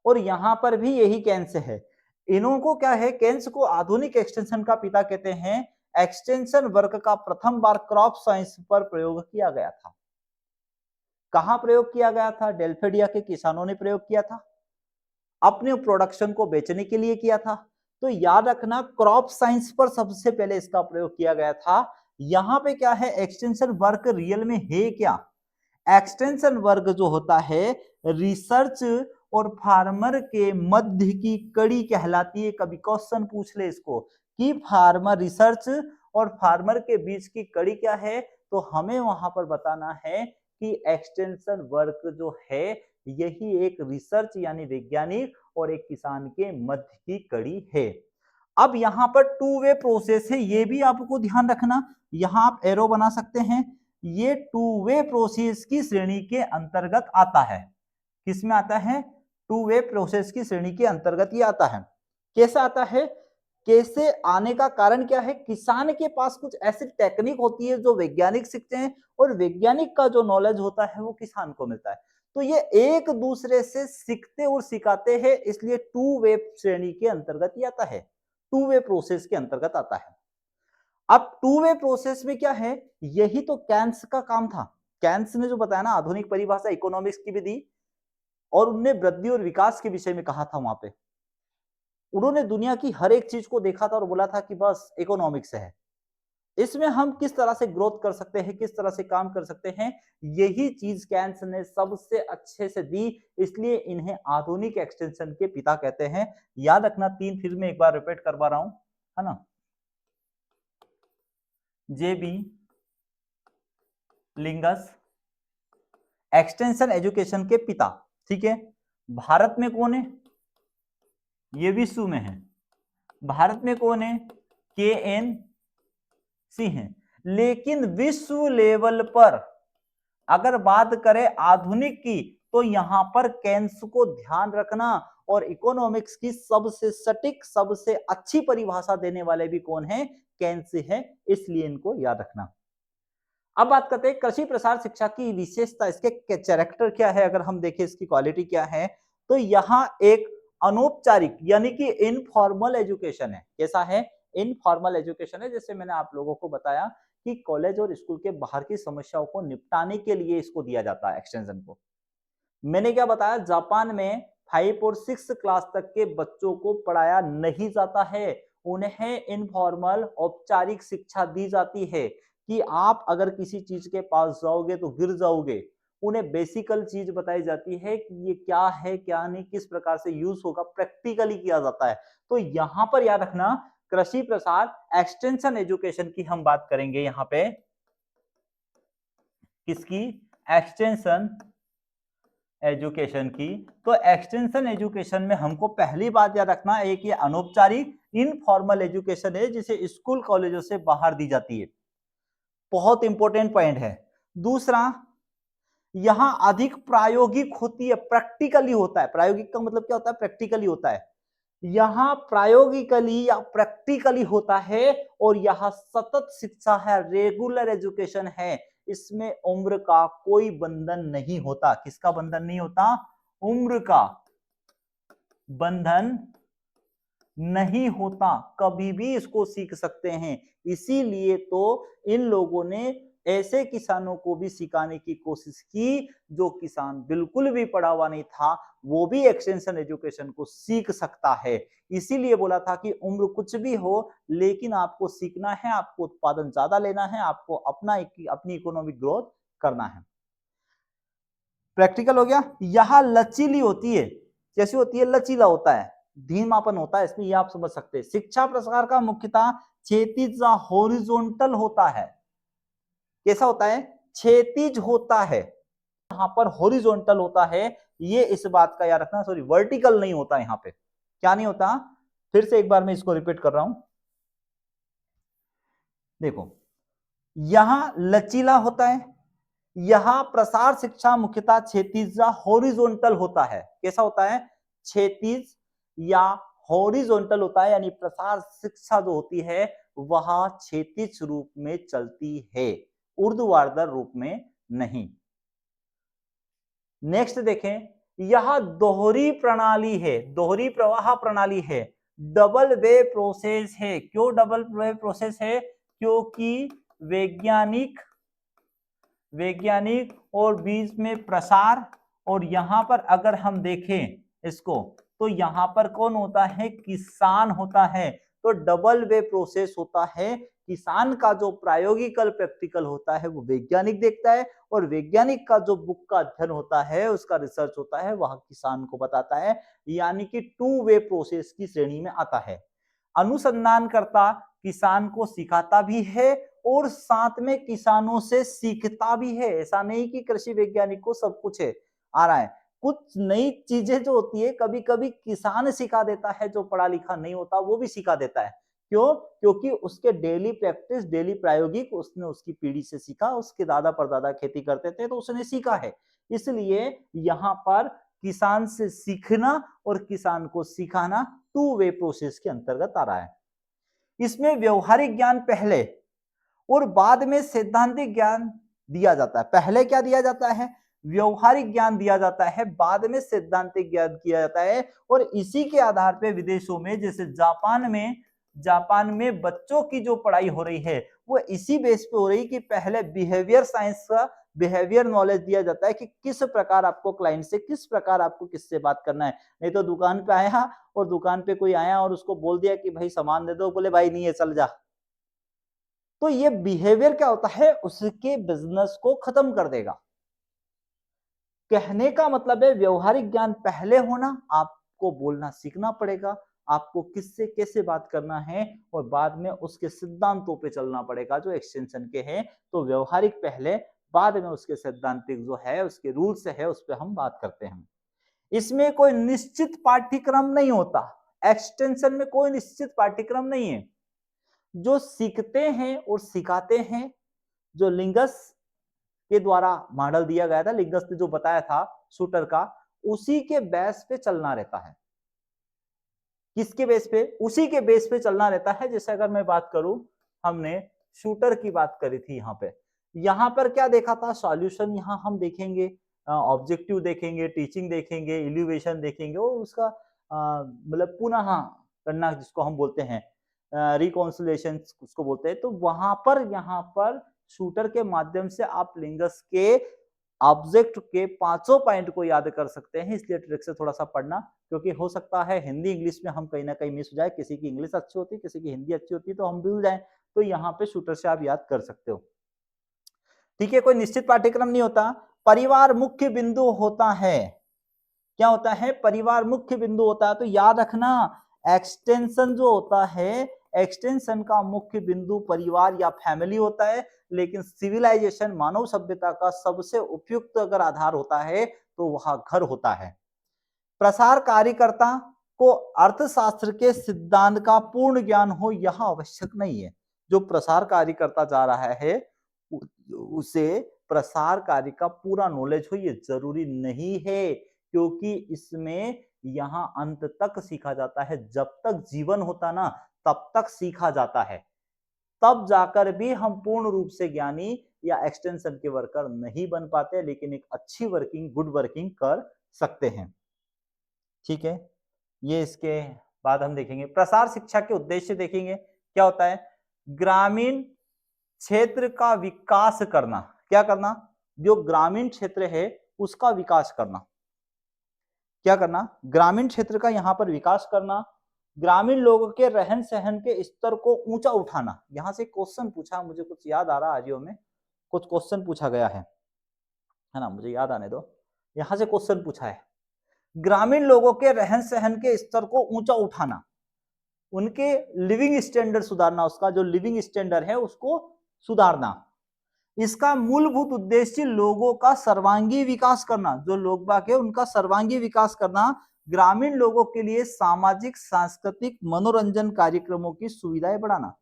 और यहां पर भी यही केन्स है। इन्हों को क्या है, केन्स को आधुनिक एक्सटेंशन का पिता कहते हैं। एक्सटेंशन वर्क का प्रथम बार क्रॉप साइंस पर प्रयोग किया गया था। कहां प्रयोग किया गया था? डेल्फेडिया के किसानों ने प्रयोग किया था, अपने प्रोडक्शन को बेचने के लिए किया था। तो याद रखना, क्रॉप साइंस पर सबसे पहले इसका प्रयोग किया गया था। यहां पे क्या है, एक्सटेंशन वर्क रियल में है क्या? एक्सटेंशन वर्क जो होता है रिसर्च और फार्मर के मध्य की कड़ी कहलाती है। कभी क्वेश्चन पूछ ले इसको कि फार्मर रिसर्च और फार्मर के बीच की कड़ी क्या है, तो हमें वहां पर बताना है कि एक्सटेंशन वर्क जो है यही एक रिसर्च यानी वैज्ञानिक और एक किसान के मध्य की कड़ी है। अब यहां पर टू वे प्रोसेस है, ये भी आपको ध्यान रखना। यहां आप एरो बना सकते हैं। ये टू वे प्रोसेस की श्रेणी के अंतर्गत आता है। किस में आता है? टू वे प्रोसेस की श्रेणी के अंतर्गत ये आता है। कैसे आता है? कैसे आने का कारण क्या है? किसान के पास कुछ ऐसी टेक्निक होती है जो वैज्ञानिक सीखते हैं और वैज्ञानिक का जो नॉलेज होता है वो किसान को मिलता है। तो ये एक दूसरे से सीखते और सिखाते हैं, इसलिए टू वे श्रेणी के अंतर्गत ही आता है, टू वे प्रोसेस के अंतर्गत आता है। अब टू वे प्रोसेस में क्या है, यही तो कैंस का काम था। कैंस ने जो बताया ना, आधुनिक परिभाषा इकोनॉमिक्स की भी दी और उनने वृद्धि और विकास के विषय में कहा था। वहां पे उन्होंने दुनिया की हर एक चीज को देखा था और बोला था कि बस इकोनॉमिक्स है। इसमें हम किस तरह से ग्रोथ कर सकते हैं, किस तरह से काम कर सकते हैं, यही चीज कैंस ने सबसे अच्छे से दी, इसलिए इन्हें आधुनिक एक्सटेंशन के पिता कहते हैं। याद रखना, तीन फिर मैं एक बार रिपीट करवा रहा हूं, है ना। JB लिंगस एक्सटेंशन एजुकेशन के पिता, ठीक है। भारत में कौन है, ये विश्व में है। भारत में कौन है, KN सिंह है। लेकिन विश्व लेवल पर अगर बात करें आधुनिक की, तो यहां पर केन्स को ध्यान रखना, और इकोनॉमिक्स की सबसे सटीक सबसे अच्छी परिभाषा देने वाले भी कौन है, केन्स है, इसलिए इनको याद रखना। अब बात करते हैं कृषि प्रसार शिक्षा की विशेषता, इसके कैरेक्टर क्या है, अगर हम देखें इसकी क्वालिटी क्या है, तो यहाँ एक अनौपचारिक यानी कि इनफॉर्मल एजुकेशन है। कैसा है, इनफॉर्मल एजुकेशन है। जैसे मैंने आप लोगों को बताया कि कॉलेज और स्कूल के बाहर की समस्याओं को निपटाने के लिए इसको दिया जाता है एक्सटेंशन को। मैंने क्या बताया, जापान में 5 और 6 क्लास तक के बच्चों को पढ़ाया नहीं जाता है, उन्हें इनफॉर्मल औपचारिक शिक्षा दी जाती है कि आप अगर किसी चीज के पास जाओगे तो गिर जाओगे। उन्हें बेसिकल चीज बताई जाती है कि ये क्या है क्या नहीं, किस प्रकार से यूज होगा, प्रैक्टिकली किया जाता है। तो यहां पर याद रखना, कृषि प्रसार एक्सटेंशन एजुकेशन की हम बात करेंगे यहां पे, किसकी, एक्सटेंशन एजुकेशन की। तो एक्सटेंशन एजुकेशन में हमको पहली बात याद रखना, एक ये अनौपचारिक इनफॉर्मल एजुकेशन है जिसे स्कूल कॉलेजों से बाहर दी जाती है, बहुत इंपॉर्टेंट पॉइंट है। दूसरा, यहां अधिक प्रायोगिक होती है, प्रैक्टिकली होता है। प्रायोगिक का मतलब क्या होता है, प्रैक्टिकली होता है। यहां प्रायोगिकली या प्रैक्टिकली होता है, और यहां सतत शिक्षा है, रेगुलर एजुकेशन है। इसमें उम्र का कोई बंधन नहीं होता। किसका बंधन नहीं होता, उम्र का बंधन नहीं होता, कभी भी इसको सीख सकते हैं। इसीलिए तो इन लोगों ने ऐसे किसानों को भी सिखाने की कोशिश की जो किसान बिल्कुल भी पढ़ा हुआ नहीं था, वो भी एक्सटेंशन एजुकेशन को सीख सकता है। इसीलिए बोला था कि उम्र कुछ भी हो, लेकिन आपको सीखना है, आपको उत्पादन ज्यादा लेना है, आपको अपनी इकोनॉमिक ग्रोथ करना है। प्रैक्टिकल हो गया। यह लचीली होती है, कैसी होती है, लचीला होता है, धीमापन होता है इसमें, ये आप समझ सकते हैं। शिक्षा प्रसार का मुख्यतः क्षैतिज हॉरिजॉन्टल होता है। कैसा होता है, क्षैतिज होता है, यहाँ पर हॉरिजॉन्टल होता है। ये इस बात का याद रखना, सॉरी वर्टिकल नहीं होता यहाँ पे। क्या नहीं होता, फिर से एक बार मैं इसको रिपीट कर रहा हूं, देखो, यहां लचीला होता है, यहां प्रसार शिक्षा मुख्यतः क्षैतिज या हॉरिजॉन्टल होता है। कैसा होता है, क्षैतिज या हॉरिजॉन्टल होता है, यानी प्रसार शिक्षा जो होती है वह क्षैतिज रूप में चलती है, ऊर्ध्वाधर रूप में नहीं। नेक्स्ट देखें, यह दोहरी प्रणाली है, दोहरी प्रवाह प्रणाली है, डबल वे प्रोसेस है। क्यों डबल वे प्रोसेस है, क्योंकि वैज्ञानिक वैज्ञानिक और बीच में प्रसार, और यहां पर अगर हम देखें इसको, तो यहां पर कौन होता है, किसान होता है। तो डबल वे प्रोसेस होता है, किसान का जो प्रायोगिकल प्रैक्टिकल होता है वो वैज्ञानिक देखता है, और वैज्ञानिक का जो बुक का अध्ययन होता है, उसका रिसर्च होता है, वह किसान को बताता है। यानी कि 2 वे प्रोसेस की श्रेणी में आता है। अनुसंधानकर्ता किसान को सिखाता भी है और साथ में किसानों से सीखता भी है। ऐसा नहीं कि कृषि वैज्ञानिक को सब कुछ है आ रहा है, कुछ नई चीजें जो होती है कभी कभी किसान सिखा देता है, जो पढ़ा लिखा नहीं होता वो भी सिखा देता है। क्यों, क्योंकि उसके डेली प्रैक्टिस, डेली प्रायोगिक, उसने उसकी पीढ़ी से सीखा, उसके दादा परदादा खेती करते थे तो उसने सीखा है। इसलिए यहाँ पर किसान से सीखना और किसान को सिखाना 2 वे प्रोसेस के अंतर्गत आ रहा है। इसमें व्यवहारिक ज्ञान पहले और बाद में सैद्धांतिक ज्ञान दिया जाता है। पहले क्या दिया जाता है, व्यवहारिक ज्ञान दिया जाता है, बाद में सैद्धांतिक ज्ञान किया जाता है। और इसी के आधार पर विदेशों में, जैसे जापान में बच्चों की जो पढ़ाई हो रही है वो इसी बेस पे हो रही कि पहले बिहेवियर साइंस का बिहेवियर नॉलेज दिया जाता है कि किस प्रकार आपको क्लाइंट से, किस प्रकार आपको किससे बात करना है। नहीं तो दुकान पे आया और दुकान पे कोई आया और उसको बोल दिया कि भाई सामान दे दो, बोले भाई नहीं है चल जा, तो ये बिहेवियर क्या होता है, उसके बिजनेस को खत्म कर देगा। कहने का मतलब है व्यवहारिक ज्ञान पहले होना, आपको बोलना सीखना पड़ेगा, आपको किससे कैसे बात करना है और बाद में उसके सिद्धांतों पे चलना पड़ेगा जो एक्सटेंशन के हैं। तो व्यवहारिक पहले, बाद में उसके सैद्धांतिक जो है, उसके रूल्स है, उस पर हम बात करते हैं। इसमें कोई निश्चित पाठ्यक्रम नहीं होता, एक्सटेंशन में कोई निश्चित पाठ्यक्रम नहीं है। जो सीखते हैं और सिखाते हैं, जो लिंगस के द्वारा मॉडल दिया गया था, लिंगस ने जो बताया था शूटर का, उसी के बेस पे चलना रहता है। किसके बेस पे? उसी के बेस पे चलना रहता है। जैसे अगर मैं बात करूं, हमने शूटर की बात करी थी, यहाँ पर क्या देखा था? सॉल्यूशन यहाँ हम देखेंगे, ऑब्जेक्टिव देखेंगे, टीचिंग देखेंगे, इल्यूवेशन देखेंगे और उसका मतलब पुनः करना जिसको हम बोलते हैं, रिकॉन्सिलेशन उसको बोलते हैं। तो वहां पर यहाँ पर शूटर के माध्यम से आप लिंगस के ऑब्जेक्ट के पांचों पॉइंट को याद कर सकते हैं। इसलिए ट्रिक से थोड़ा सा पढ़ना, क्योंकि हो सकता है हिंदी इंग्लिश में हम कहीं ना कहीं मिस हो जाए, किसी की इंग्लिश अच्छी होती है, किसी की हिंदी अच्छी होती है, तो हम भूल जाए। तो यहाँ पे शूटर से आप याद कर सकते हो। ठीक है, कोई निश्चित पाठ्यक्रम नहीं होता। परिवार मुख्य बिंदु होता है। क्या होता है? परिवार मुख्य बिंदु होता है। तो याद रखना, एक्सटेंशन जो होता है, एक्सटेंशन का मुख्य बिंदु परिवार या फैमिली होता है। लेकिन सिविलाइजेशन, मानव सभ्यता का सबसे उपयुक्त अगर आधार होता है तो वह घर होता है। प्रसार कार्यकर्ता को अर्थशास्त्र के सिद्धांत का पूर्ण ज्ञान हो यह आवश्यक नहीं है। जो प्रसार कार्य करता जा रहा है उसे प्रसार कार्य का पूरा नॉलेज हो ये जरूरी नहीं है, क्योंकि इसमें यहाँ अंत तक सीखा जाता है। जब तक जीवन होता ना तब तक सीखा जाता है, तब जाकर भी हम पूर्ण रूप से ज्ञानी या एक्सटेंशन के वर्कर नहीं बन पाते, लेकिन एक अच्छी वर्किंग, गुड वर्किंग कर सकते हैं। ठीक है, ये इसके बाद हम देखेंगे प्रसार शिक्षा के उद्देश्य देखेंगे। क्या होता है? ग्रामीण क्षेत्र का विकास करना। क्या करना? जो ग्रामीण क्षेत्र है उसका विकास करना। क्या करना? ग्रामीण क्षेत्र का यहाँ पर विकास करना। ग्रामीण लोगों के रहन सहन के स्तर को ऊंचा उठाना। यहां से क्वेश्चन पूछा, मुझे कुछ याद आ रहा, आजियो में कुछ क्वेश्चन पूछा गया है ना, मुझे याद आने दो। यहां से क्वेश्चन पूछा है, ग्रामीण लोगों के रहन सहन के स्तर को ऊंचा उठाना, उनके लिविंग स्टैंडर्ड सुधारना, उसका जो लिविंग स्टैंडर्ड है उसको सुधारना। इसका मूलभूत उद्देश्य लोगों का सर्वांगीण विकास करना। जो लोग बाग है उनका सर्वांगीण विकास करना। ग्रामीण लोगों के लिए सामाजिक, सांस्कृतिक, मनोरंजन कार्यक्रमों की सुविधाएं बढ़ाना,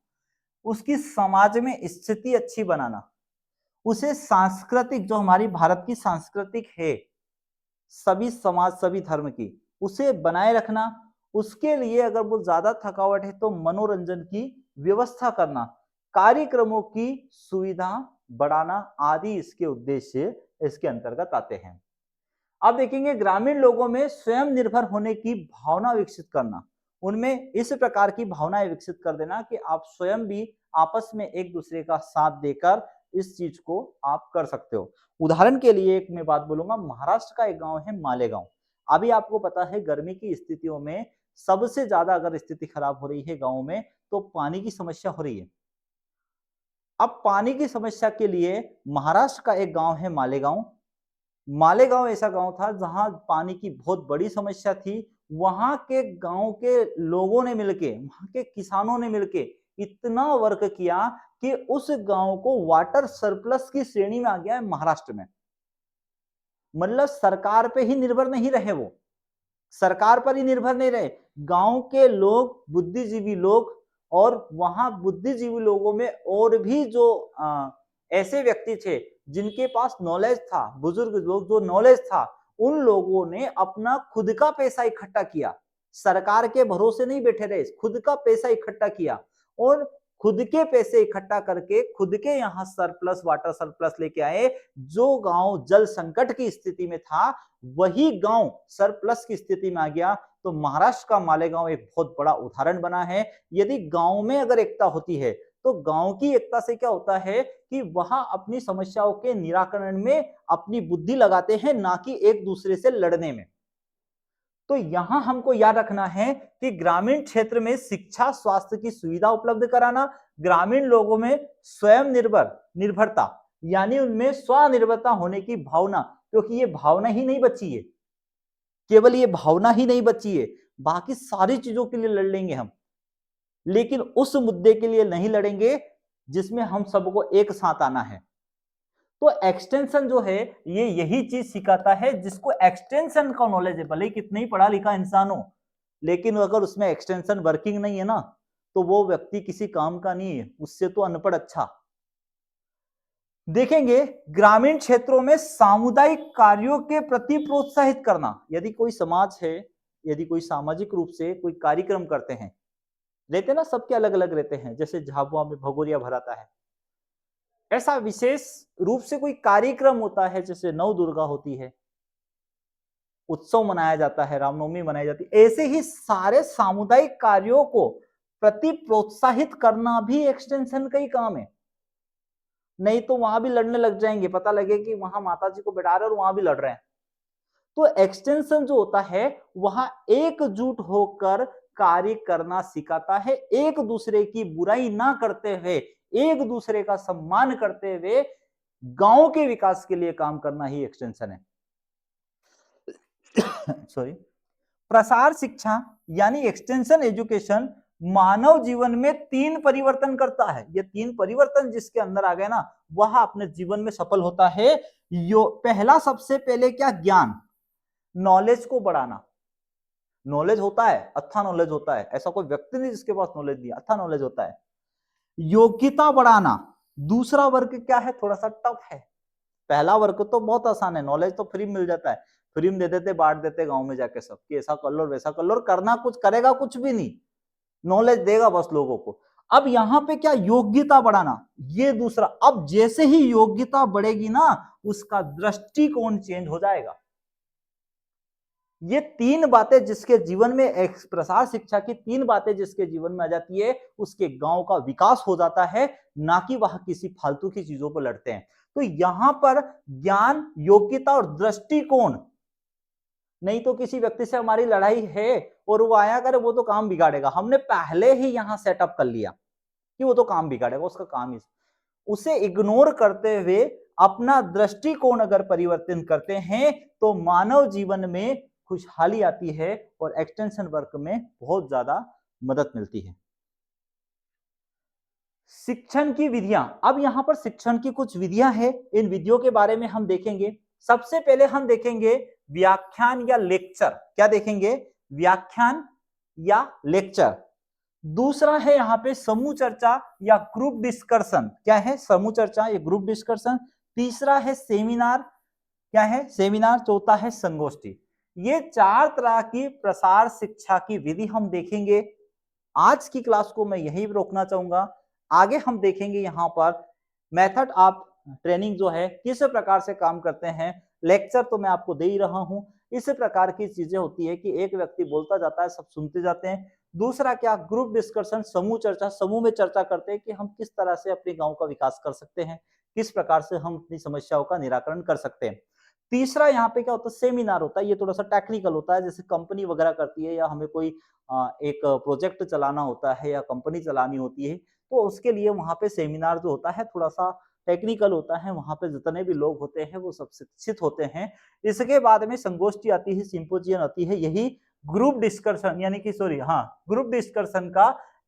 उसकी समाज में स्थिति अच्छी बनाना, उसे सांस्कृतिक, जो हमारी भारत की सांस्कृतिक है, सभी समाज, सभी धर्म की, उसे बनाए रखना। उसके लिए अगर वो ज्यादा थकावट है तो मनोरंजन की व्यवस्था करना, कार्यक्रमों की सुविधा बढ़ाना आदि इसके उद्देश्य इसके अंतर्गत आते हैं। अब देखेंगे ग्रामीण लोगों में स्वयं निर्भर होने की भावना विकसित करना। उनमें इस प्रकार की भावनाएं विकसित कर देना कि आप स्वयं भी आपस में एक दूसरे का साथ देकर इस चीज को आप कर सकते हो। उदाहरण के लिए एक मैं बात बोलूंगा, महाराष्ट्र का एक गांव है मालेगांव। अभी आपको पता है गर्मी की स्थितियों में सबसे ज्यादा अगर स्थिति खराब हो रही है गांव में तो पानी की समस्या हो रही है। अब पानी की समस्या के लिए महाराष्ट्र का एक गांव है मालेगांव। मालेगांव ऐसा गांव था जहां पानी की बहुत बड़ी समस्या थी। वहां के गांव के लोगों ने मिलके, वहां के किसानों ने मिलके इतना वर्क किया कि उस गांव को वाटर सरप्लस की श्रेणी में आ गया है महाराष्ट्र में। मतलब सरकार पे ही निर्भर नहीं रहे, वो सरकार पर ही निर्भर नहीं रहे, गांव के लोग, बुद्धिजीवी लोग, और वहां बुद्धिजीवी लोगों में और भी जो ऐसे व्यक्ति थे जिनके पास नॉलेज था, बुजुर्ग लोग जो नॉलेज था, उन लोगों ने अपना खुद का पैसा इकट्ठा किया, सरकार के भरोसे नहीं बैठे रहे, खुद का पैसा इकट्ठा किया और खुद के पैसे इकट्ठा करके खुद के यहाँ सरप्लस, वाटर सरप्लस लेके आए। जो गांव जल संकट की स्थिति में था वही गांव सरप्लस की स्थिति में आ गया। तो महाराष्ट्र का मालेगांव एक बहुत बड़ा उदाहरण बना है। यदि गांव में अगर एकता होती है तो गांव की एकता से क्या होता है कि वहां अपनी समस्याओं के निराकरण में अपनी बुद्धि लगाते हैं, ना कि एक दूसरे से लड़ने में। तो यहां हमको याद रखना है कि ग्रामीण क्षेत्र में शिक्षा, स्वास्थ्य की सुविधा उपलब्ध कराना, ग्रामीण लोगों में स्वयं निर्भरता यानी उनमें स्वनिर्भरता होने की भावना, क्योंकि ये भावना ही नहीं बची है, केवल ये भावना ही नहीं बची है, बाकी सारी चीजों के लिए लड़ लेंगे हम, लेकिन उस मुद्दे के लिए नहीं लड़ेंगे जिसमें हम सबको एक साथ आना है। तो एक्सटेंशन जो है ये यही चीज सिखाता है, जिसको एक्सटेंशन का नॉलेज है, भले ही कितना ही पढ़ा लिखा इंसान हो, लेकिन अगर उसमें एक्सटेंशन वर्किंग नहीं है ना, तो वो व्यक्ति किसी काम का नहीं है, उससे तो अनपढ़ अच्छा। देखेंगे ग्रामीण क्षेत्रों में सामुदायिक कार्यों के प्रति प्रोत्साहित करना। यदि कोई समाज है, यदि कोई सामाजिक रूप से कोई कार्यक्रम करते हैं, रहते ना सबके अलग अलग रहते हैं, जैसे झाबुआ में भगोरिया भराता है, ऐसा विशेष रूप से कोई कार्यक्रम होता है, जैसे नव दुर्गा होती है, उत्सव मनाया जाता है, रामनवमी मनाई जाती है, ऐसे ही सारे सामुदायिक कार्यों को प्रति प्रोत्साहित करना भी एक्सटेंशन का ही काम है। नहीं तो वहां भी लड़ने लग जाएंगे, पता लगे कि वहां माता जी को बिठा रहे और वहां भी लड़ रहे हैं। तो एक्सटेंशन जो होता है वहां एकजुट होकर कार्य करना सिखाता है, एक दूसरे की बुराई ना करते हुए, एक दूसरे का सम्मान करते हुए गांव के विकास के लिए काम करना ही एक्सटेंशन है। सॉरी। प्रसार शिक्षा यानी एक्सटेंशन एजुकेशन मानव जीवन में 3 परिवर्तन करता है। ये 3 परिवर्तन जिसके अंदर आ गए ना, वह अपने जीवन में सफल होता है। पहला सबसे पहले क्या, ज्ञान, नॉलेज को बढ़ाना। नॉलेज होता है, अच्छा नॉलेज होता है, ऐसा कोई व्यक्ति नहीं जिसके पास नॉलेज नहीं, अच्छा नॉलेज होता है। योग्यता बढ़ाना, दूसरा वर्ग क्या है, थोड़ा सा टफ है। पहला वर्ग तो बहुत आसान है, नॉलेज तो फ्री मिल जाता है, फ्री में दे देते, बांट देते गांव में जाके सब कि ऐसा कर लो वैसा कर लो, करना कुछ करेगा कुछ भी नहीं, नॉलेज देगा बस लोगों को। अब यहां पे क्या, योग्यता बढ़ाना, ये दूसरा। अब जैसे ही योग्यता बढ़ेगी ना, उसका दृष्टिकोण चेंज हो जाएगा। ये 3 बातें जिसके जीवन में, प्रसार शिक्षा की 3 बातें जिसके जीवन में आ जाती है, उसके गांव का विकास हो जाता है, ना कि वह किसी फालतू की चीजों पर लड़ते हैं। तो यहां पर ज्ञान, योग्यता और दृष्टिकोण, नहीं तो किसी व्यक्ति से हमारी लड़ाई है और वो आया करे, वो तो काम बिगाड़ेगा, हमने पहले ही यहां सेटअप कर लिया कि वो तो काम बिगाड़ेगा, उसका काम ही। उसे इग्नोर करते हुए अपना दृष्टिकोण अगर परिवर्तन करते हैं, तो मानव जीवन में खुशहाली आती है और एक्सटेंशन वर्क में बहुत ज्यादा मदद मिलती है। शिक्षण की विधियां, अब यहां पर शिक्षण की कुछ विधियां हैं, इन विधियों के बारे में हम देखेंगे। सबसे पहले हम देखेंगे व्याख्यान या लेक्चर। क्या देखेंगे, व्याख्यान या लेक्चर। दूसरा है यहां पे समूह चर्चा या ग्रुप डिस्कशन। क्या है, समूह चर्चा या ग्रुप डिस्कशन। तीसरा है सेमिनार। क्या है, सेमिनार। चौथा है संगोष्ठी। ये 4 तरह की प्रसार शिक्षा की विधि हम देखेंगे। आज की क्लास को मैं यही रोकना चाहूंगा। आगे हम देखेंगे यहां पर मेथड ऑफ ट्रेनिंग जो है किस प्रकार से काम करते हैं। लेक्चर तो मैं आपको दे ही रहा हूं। इस प्रकार की चीजें होती है कि एक व्यक्ति बोलता जाता है, सब सुनते जाते हैं। दूसरा क्या, ग्रुप डिस्कशन, समूह चर्चा। समूह में चर्चा करते हैं कि हम किस तरह से अपने गांव का विकास कर सकते हैं, किस प्रकार से हम अपनी समस्याओं का निराकरण कर सकते हैं। तीसरा यहाँ पे क्या होता है, सेमिनार होता है। ये थोड़ा सा टेक्निकल होता है, जैसे कंपनी वगैरह करती है या हमें कोई एक प्रोजेक्ट चलाना होता है या कंपनी चलानी होती है, तो उसके लिए वहां पे सेमिनार जो होता है थोड़ा सा टेक्निकल होता है। वहां पे जितने भी लोग होते हैं वो सब शिक्षित होते हैं। इसके बाद में संगोष्ठी आती है, सिंपोजियम आती है। यही ग्रुप डिस्कशन यानी कि सॉरी हाँ, ग्रुप डिस्कशन का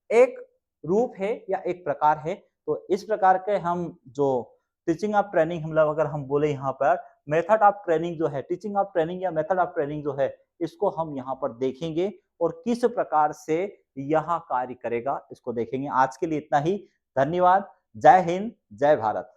एक रूप है या एक प्रकार है। तो इस प्रकार के हम जो टीचिंग ऑफ ट्रेनिंग, हम लोग अगर हम बोले यहाँ पर मेथड ऑफ ट्रेनिंग जो है, टीचिंग ऑफ ट्रेनिंग या मेथड ऑफ ट्रेनिंग जो है, इसको हम यहाँ पर देखेंगे और किस प्रकार से यह कार्य करेगा इसको देखेंगे। आज के लिए इतना ही। धन्यवाद। जय हिंद, जय भारत।